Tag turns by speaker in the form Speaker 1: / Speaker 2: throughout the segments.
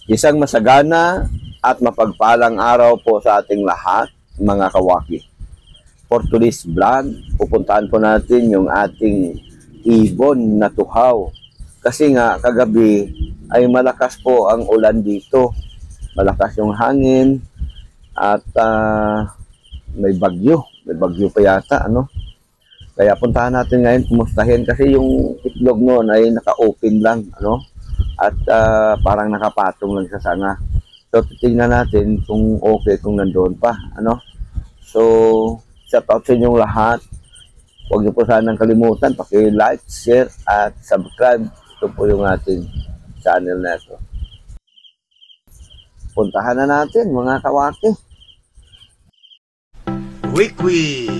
Speaker 1: Isang masagana at mapagpalang araw po sa ating lahat, mga kawaki. For today's vlog, pupuntahan po natin yung ating ibon na tuhaw. Kasi nga, kagabi ay malakas po ang ulan dito. Malakas yung hangin at may bagyo. May bagyo pa yata, ano? Kaya puntahan natin ngayon, kumustahin kasi yung itlog noon ay naka-open lang, ano? At parang nakapatong lang sa sanga. So, titingnan natin kung okay, kung nandoon pa, ano? So, shout out sa inyong lahat. Huwag niyo po sanang kalimutan, paki-like, share, at subscribe. Ito po yung ating channel na ito. Puntahan na natin, mga kawaki.
Speaker 2: Wikwi,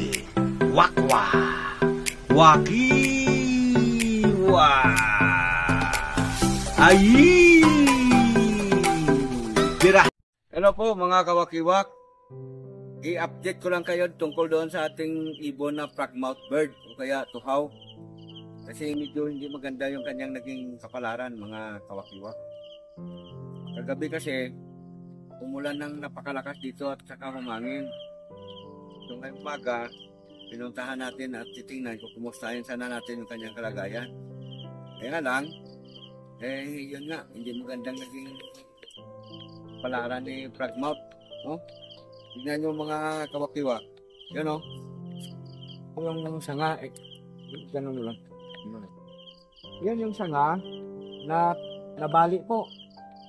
Speaker 2: wakwa, wakiwa, ayi, tira.
Speaker 3: Hello po mga kawakiwak. I-update ko lang kayo tungkol doon sa ating ibon na frogmouth bird o kaya tuhaw. Kasi medyo hindi maganda yung kanyang naging kapalaran, mga kawakiwak. Kagabi kasi umulan ng napakalakas dito at saka humangin. So ngayong umaga, pinuntahan natin at titingnan kung kumustahin sana natin yung kanyang kalagayan. Kaya lang, yun nga, hindi magandang naging palaran ni frogmouth. No? Tignan nyo mga kawakiwa. Yan o. Yung sanga, ganun lang. Yan yung sanga na nabali po.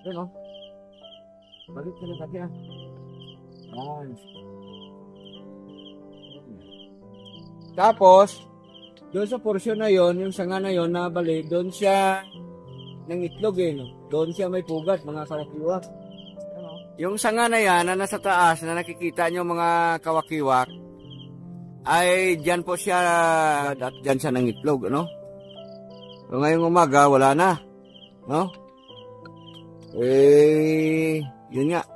Speaker 3: Yan o. Balik na lang yan. Yan. Tapos, doon sa porsyon na yon, yung sanga na yon nabali, doon siya ng itlog no? Doon siya may pugat, mga kawakiwak. Yung sanga na yan na nasa taas na nakikita nyo mga kawakiwak, ay dyan po siya at dyan siya ng itlog, ano? So ngayong umaga, wala na, no? Yun nga.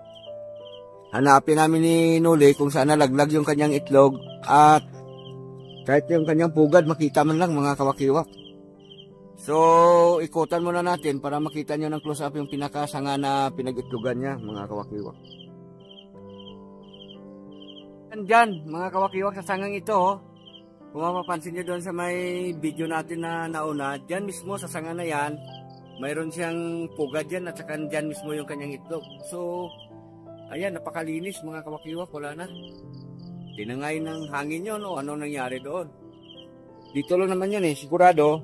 Speaker 3: Hanapin namin ni Nuli kung saan nalaglag yung kanyang itlog at kahit yung kanyang pugad, makita man lang mga kawakiwak. So, ikutan muna natin para makita nyo ng close-up yung pinakasanga na pinag-itlogan niya, mga kawakiwak. Andyan, mga kawakiwak, sa sangang ito, kung mapapansin nyo doon sa may video natin na nauna, dyan mismo sa sanga na yan, mayroon siyang pugad dyan at saka dyan mismo yung kanyang itlog. So, ayan, napakalinis mga kawakiwak, wala na. Tinangay ng hangin yun, o ano nangyari doon. Dito lang naman yan sigurado.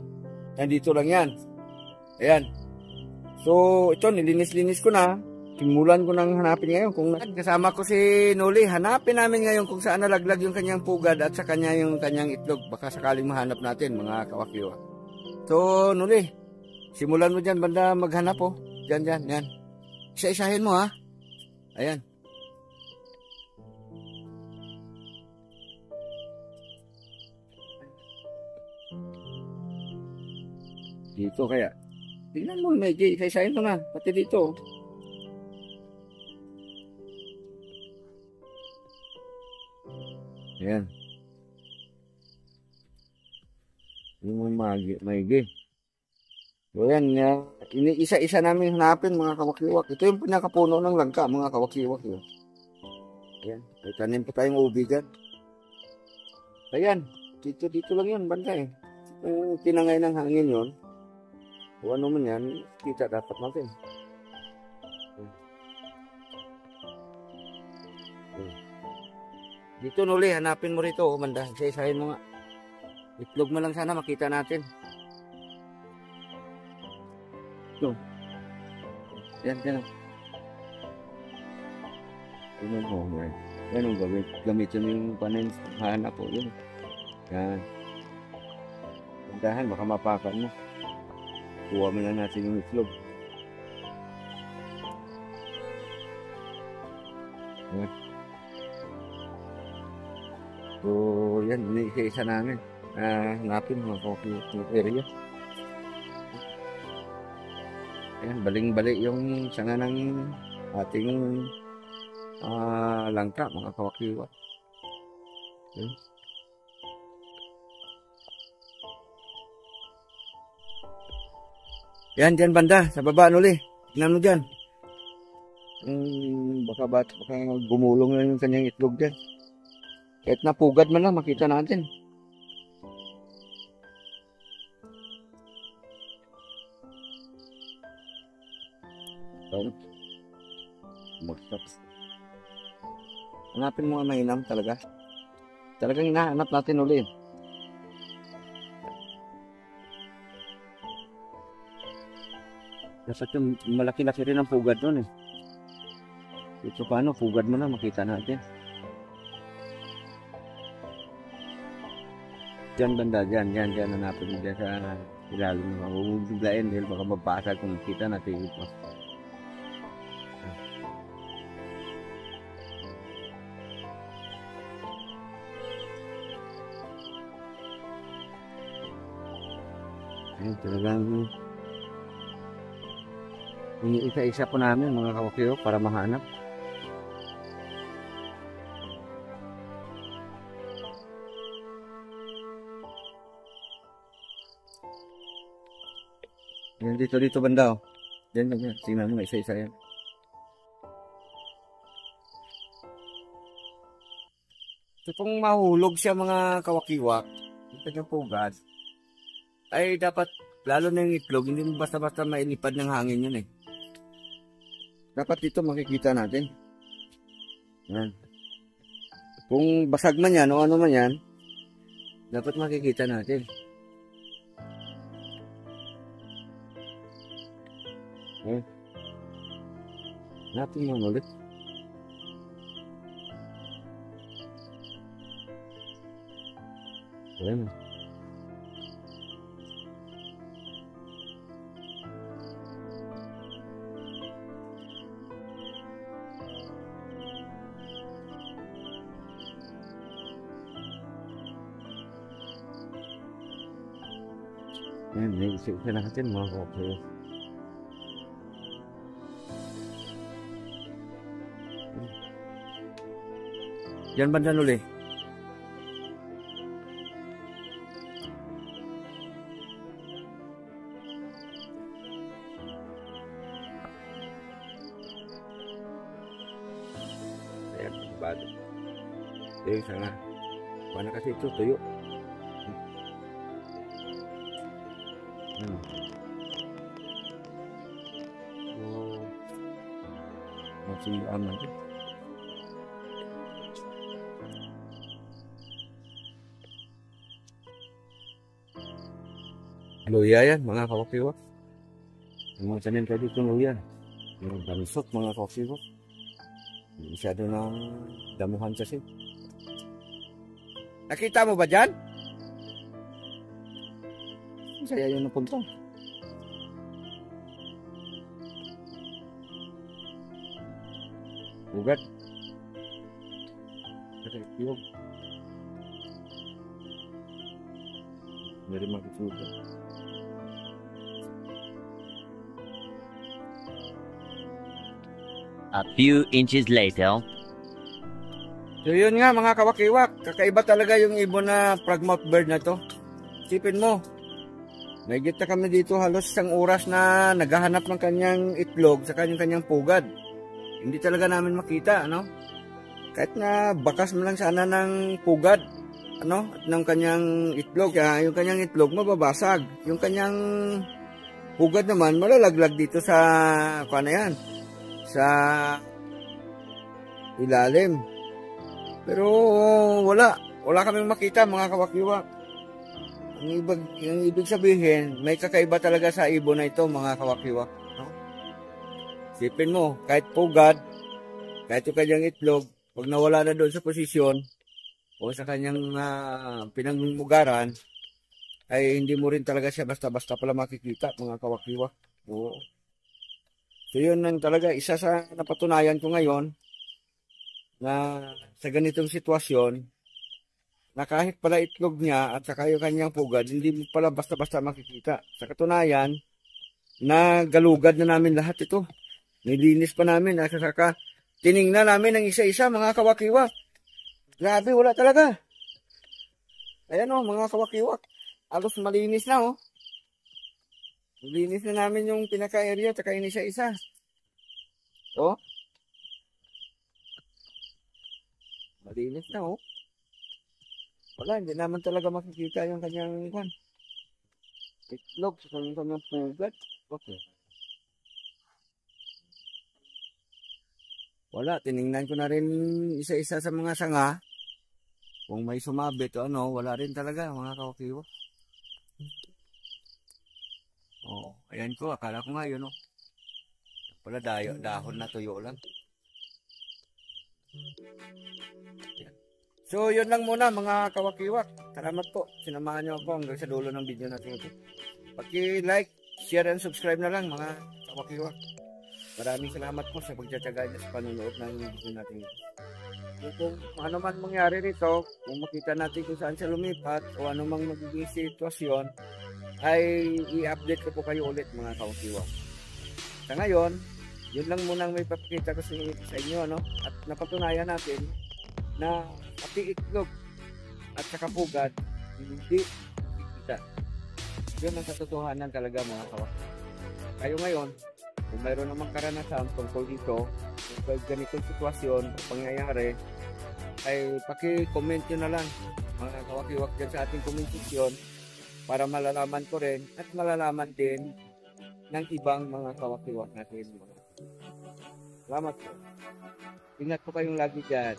Speaker 3: Nandito lang yan. Ayan. So, ito, nilinis-linis ko na. Simulan ko nang hanapin ngayon. Kung kasama ko si Nuli, hanapin namin ngayon kung saan nalaglag yung kanyang pugad at sa kanya yung kanyang itlog. Baka sakaling mahanap natin, mga kawakiwa. So, Nuli, simulan mo dyan, banda maghanap Dyan, yan. Isa-isahin mo, ha. Ayan. Dito kaya. Tingnan mo, medyo isa-isahin mo na. Pati dito. Ayan. Yung maigi. So yan, isa-isa namin hanapin mga kawakiwak. Ito yung pinakapuno ng langka, mga kawakiwak. Ayan. May tanim pa tayong ubi dyan. Ayan. Dito lang yun, banda Yung tinangay ng hangin yun. Kung ano man yan, kita dapat natin. Dito Nuli, hanapin mo rito, banda. Isa-isahin mo nga. Itlog mo lang sana, makita natin. Ito. Yan. Tingnan mo, yan. Yan ang gamitin mo yung panin. Hanap po, yun. Yan. Bandahan, baka mapakan mo. Kuha mo na natin yung itlog. Ayan. So, yan. Isa-isa namin. Hanapin mga coffee area. Ayan. Baling-bali yung sanga ng ating langka, mga kawakiwa. Ayan. Yan, dyan banda, sa baba, Nuli. Tingnan mo dyan. Baka gumulong na yung kanyang itlog dyan. Kahit napugad man lang, makita natin. So, magstop. Hanapin mo ang mainam talaga. Talagang hinahanap natin ulit. Dapat yung malaki-laki rin ang pugad doon eh. Ito paano, pugad mo na, makita natin. Diyan banda, diyan hanapin mo dyan sa ilalim mo. Huwag biglain dahil baka mabasag kung makita natin ito. Ayun, talagang iniisa-isa po namin mga kawakyo para mahanap. Yan dito banda oh. Yan. Tingnan mo isa-isa yan. So kung mahulog siya mga kawakiwak, ito yung pugad, ay dapat, lalo na yung itlog, hindi mo basta-basta mailipad ng hangin yun eh. Dapat dito makikita natin. Yan. Kung basag man yan o ano man yan, dapat makikita natin. Okay. Natin mo ulit. Ayan. Ayan, naisip natin mga kapatid. Diyan banda uli. Ayan, bado. Eh, sana. Paano kasi ito, tuyo. Masih aman. Luya yan, mga kawakiwak. Yung mga sanin pwede itong luya. Yung bansot, mga kawakiwak. Masyado ng damuhan kasi. Nakita mo ba dyan? Saya yun napunta. Ugat. Yung. Dari makikita.
Speaker 4: A few inches later.
Speaker 3: So yun nga mga kawakiwak, kakaiba talaga yung ibon na frogmouth bird na to. Isipin mo, nagigit na kami dito halos isang oras na naghahanap ng kanyang itlog sa kanyang pugad. Hindi talaga namin makita, ano? Kahit na bakas mo lang sana ng pugad, ano? At ng kanyang itlog, yung kanyang itlog mababasag. Yung kanyang pugad naman malalaglag dito sa, ano yan? Sa ilalim. Pero wala kaming makita mga kawakiwak. Ang ibig sabihin, may kakaiba talaga sa ibon na ito mga kawakiwak. No? Sipin mo, kahit pugad, kahit yung kanyang itlog, pag nawala na doon sa posisyon o sa kanyang pinangmugaran, ay hindi mo rin talaga siya basta-basta pala makikita mga kawakiwak. Oo. So yun lang talaga, isa sa napatunayan ko ngayon na sa ganitong sitwasyon na kahit pala itlog niya at saka yung kanyang pugad, hindi mo pala basta-basta makikita. Sa katunayan, na galugad na namin lahat ito. Nilinis pa namin at saka tiningnan namin ng isa-isa mga kawakiwak. Grabe, wala talaga. Ayan o mga kawakiwak, alos malinis na o. Nilinis na namin yung pinaka-area at saka yung isa-isa. O, Malinis na, oh. Wala, hindi naman talaga makikita yung kanyang kwan. Itlog sa kanyang pugat. Okay. Wala, tiningnan ko na rin isa-isa sa mga sanga. Kung may sumabit o ano, wala rin talaga mga kawakiwa. Oh, ayan ko, akala ko nga yun, oh. Wala, dahon na tuyo lang. Yan. So, yun lang muna mga kawakiwak. Salamat po. Sinamahan niyo ako hanggang sa dulo ng video natin ito. Paki-like, share, and subscribe na lang mga kawakiwak. Maraming salamat po sa pagtsatsaga niyo sa panunood ng video natin ito. Kung ano man mangyari rito, kung makita natin kung saan siya lumipat o ano mang magiging sitwasyon, ay i-update ko po kayo ulit mga kawakiwak. Sa ngayon, yun lang muna ang may papakita ko sa inyo, no? At napatunayan natin na pati itlog at saka pugad hindi kita. Yun ang katotohanan talaga mga kawakiwak. Kayo ngayon, kung mayroon namang karanasan tungkol dito, kung ganitong sitwasyon o pangyayari, ay paki-comment nyo na lang mga kawakiwak dyan sa ating comment section para malalaman ko rin at malalaman din ng ibang mga kawakiwak natin. Salamat po. Ingat po kayong lagi dyan.